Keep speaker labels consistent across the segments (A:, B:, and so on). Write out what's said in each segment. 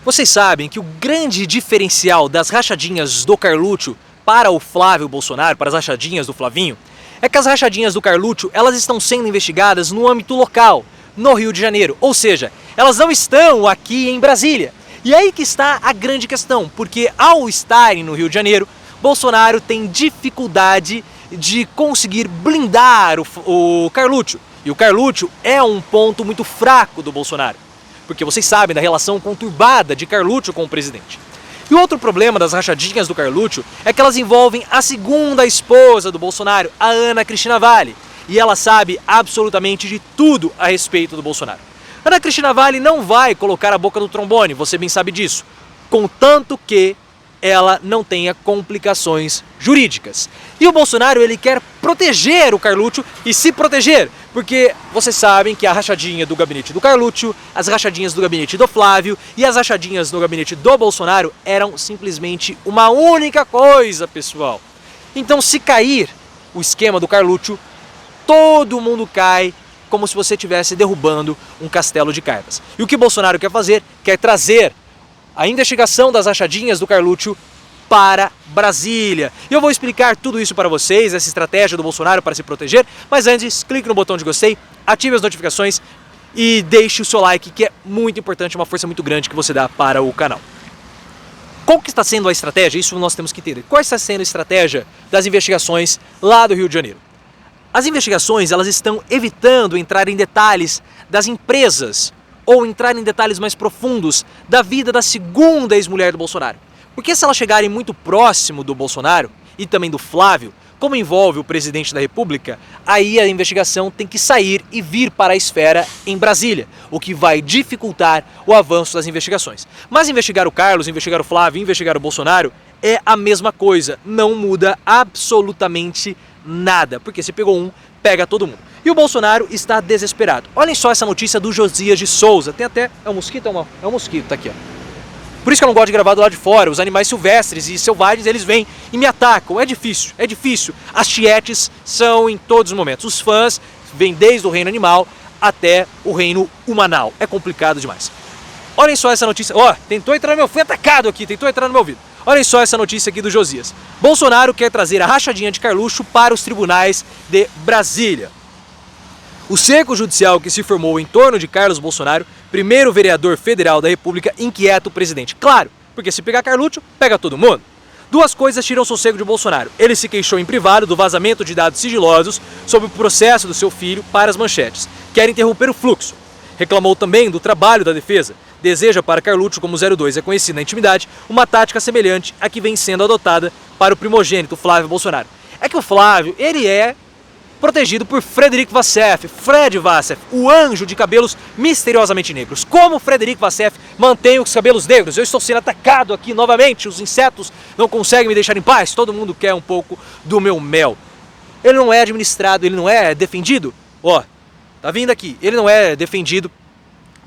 A: Vocês sabem que o grande diferencial das rachadinhas do Carluccio para o Flávio Bolsonaro, para as rachadinhas do Flavinho, é que as rachadinhas do Carluccio, elas estão sendo investigadas no âmbito local, no Rio de Janeiro, ou seja, elas não estão aqui em Brasília. E aí que está a grande questão, porque ao estarem no Rio de Janeiro, Bolsonaro tem dificuldade de conseguir blindar o Carluccio. E o Carluccio é um ponto muito fraco do Bolsonaro, porque vocês sabem da relação conturbada de Carluccio com o presidente. E o outro problema das rachadinhas do Carluccio é que elas envolvem a segunda esposa do Bolsonaro, a Ana Cristina Walli, e ela sabe absolutamente de tudo a respeito do Bolsonaro. Ana Cristina Walli não vai colocar a boca no trombone, você bem sabe disso, contanto que ela não tenha complicações jurídicas. E o Bolsonaro, ele quer proteger o Carluccio e se proteger, porque vocês sabem que a rachadinha do gabinete do Carluccio, as rachadinhas do gabinete do Flávio e as rachadinhas do gabinete do Bolsonaro eram simplesmente uma única coisa, pessoal. Então, se cair o esquema do Carluccio, todo mundo cai como se você estivesse derrubando um castelo de cartas. E o que Bolsonaro quer fazer? Quer trazer a investigação das rachadinhas do Carluccio para Brasília. E eu vou explicar tudo isso para vocês, essa estratégia do Bolsonaro para se proteger, mas antes, clique no botão de gostei, ative as notificações e deixe o seu like, que é muito importante, uma força muito grande que você dá para o canal. Qual que está sendo a estratégia? Isso nós temos que entender. Qual está sendo a estratégia das investigações lá do Rio de Janeiro? As investigações, elas estão evitando entrar em detalhes das empresas ou entrar em detalhes mais profundos da vida da segunda ex-mulher do Bolsonaro. Porque se elas chegarem muito próximo do Bolsonaro e também do Flávio, como envolve o presidente da República, aí a investigação tem que sair e vir para a esfera em Brasília, o que vai dificultar o avanço das investigações. Mas investigar o Carlos, investigar o Flávio, investigar o Bolsonaro é a mesma coisa, não muda absolutamente nada, porque se pegou um, pega todo mundo. E o Bolsonaro está desesperado. Olhem só essa notícia do Josias de Souza. Tem até... É um mosquito? É um mosquito, tá aqui, ó. Por isso que eu não gosto de gravar do lado de fora. Os animais silvestres e selvagens, eles vêm e me atacam. É difícil, é difícil. As tietes são em todos os momentos. Os fãs vêm desde o reino animal até o reino humanal. É complicado demais. Olhem só essa notícia. Ó, tentou entrar no meu... Fui atacado aqui, tentou entrar no meu ouvido. Olhem só essa notícia aqui do Josias. Bolsonaro quer trazer a rachadinha de Carluccio para os tribunais de Brasília. O cerco judicial que se formou em torno de Carlos Bolsonaro, primeiro vereador federal da República, inquieta o presidente. Claro, porque se pegar Carluccio, pega todo mundo. Duas coisas tiram o sossego de Bolsonaro. Ele se queixou em privado do vazamento de dados sigilosos sobre o processo do seu filho para as manchetes. Quer interromper o fluxo. Reclamou também do trabalho da defesa. Deseja para Carluccio, como 02 é conhecido na intimidade, uma tática semelhante à que vem sendo adotada para o primogênito Flávio Bolsonaro. É que o Flávio, ele é protegido por Frederic Vassef, Fred Vassef, o anjo de cabelos misteriosamente negros. Como Frederic Vassef mantém os cabelos negros? Eu estou sendo atacado aqui novamente, os insetos não conseguem me deixar em paz, todo mundo quer um pouco do meu mel. Ele não é administrado, ele não é defendido, ó, tá vindo aqui, ele não é defendido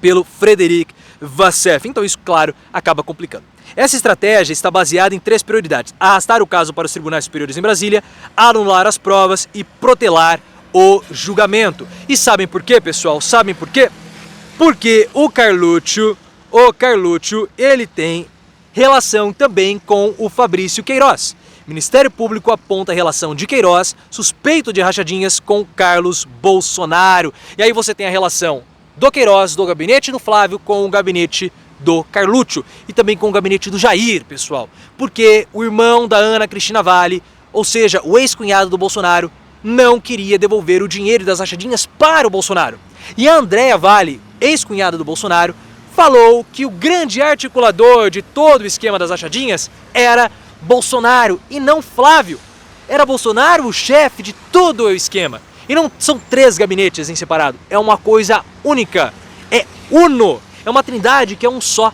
A: pelo Frederic Vassef, então isso, claro, acaba complicando. Essa estratégia está baseada em 3 prioridades: arrastar o caso para os tribunais superiores em Brasília, anular as provas e protelar o julgamento. E sabem por quê, pessoal? Sabem por quê? Porque o Carluccio, ele tem relação também com o Fabrício Queiroz. O Ministério Público aponta a relação de Queiroz, suspeito de rachadinhas, com Carlos Bolsonaro. E aí você tem a relação do Queiroz, do gabinete do Flávio, com o gabinete do Carluccio e também com o gabinete do Jair, pessoal. Porque o irmão da Ana Cristina Walli, ou seja, o ex-cunhado do Bolsonaro, não queria devolver o dinheiro das rachadinhas para o Bolsonaro. E a Andréa Walli, ex-cunhada do Bolsonaro, falou que o grande articulador de todo o esquema das rachadinhas era Bolsonaro e não Flávio. Era Bolsonaro o chefe de todo o esquema. E não são 3 gabinetes em separado, é uma coisa única, é uno, é uma trindade que é um só.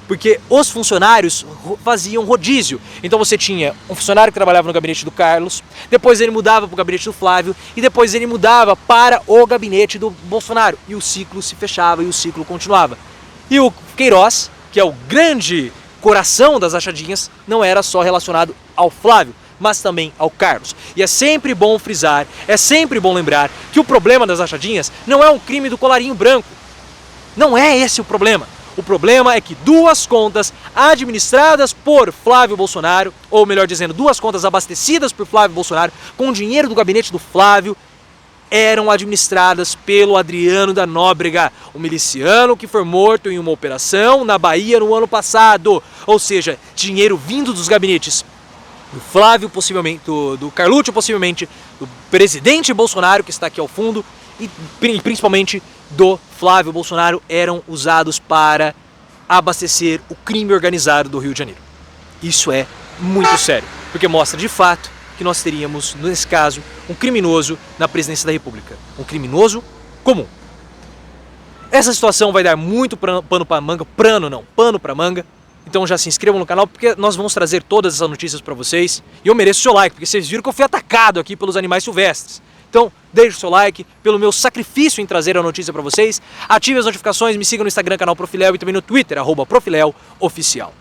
A: Porque os funcionários faziam rodízio. Então você tinha um funcionário que trabalhava no gabinete do Carlos, depois ele mudava para o gabinete do Flávio e depois ele mudava para o gabinete do Bolsonaro. E o ciclo se fechava e o ciclo continuava. E o Queiroz, que é o grande coração das rachadinhas, não era só relacionado ao Flávio, mas também ao Carlos. E é sempre bom frisar, é sempre bom lembrar que o problema das rachadinhas não é um crime do colarinho branco. Não é esse o problema. O problema é que duas contas administradas por Flávio Bolsonaro, ou melhor dizendo, duas contas abastecidas por Flávio Bolsonaro com dinheiro do gabinete do Flávio, eram administradas pelo Adriano da Nóbrega, o miliciano que foi morto em uma operação na Bahia no ano passado. Ou seja, dinheiro vindo dos gabinetes do Flávio, possivelmente, do Carlucci, possivelmente, do presidente Bolsonaro, que está aqui ao fundo, e principalmente do Flávio Bolsonaro, eram usados para abastecer o crime organizado do Rio de Janeiro. Isso é muito sério, porque mostra de fato que nós teríamos, nesse caso, um criminoso na presidência da República. Um criminoso comum. Essa situação vai dar muito pano para manga, pano para manga. Então já se inscrevam no canal, porque nós vamos trazer todas essas notícias para vocês. E eu mereço o seu like, porque vocês viram que eu fui atacado aqui pelos animais silvestres. Então, deixe o seu like, pelo meu sacrifício em trazer a notícia para vocês. Ative as notificações, me siga no Instagram, canal Profiléu, e também no Twitter, @ProfiléuOficial.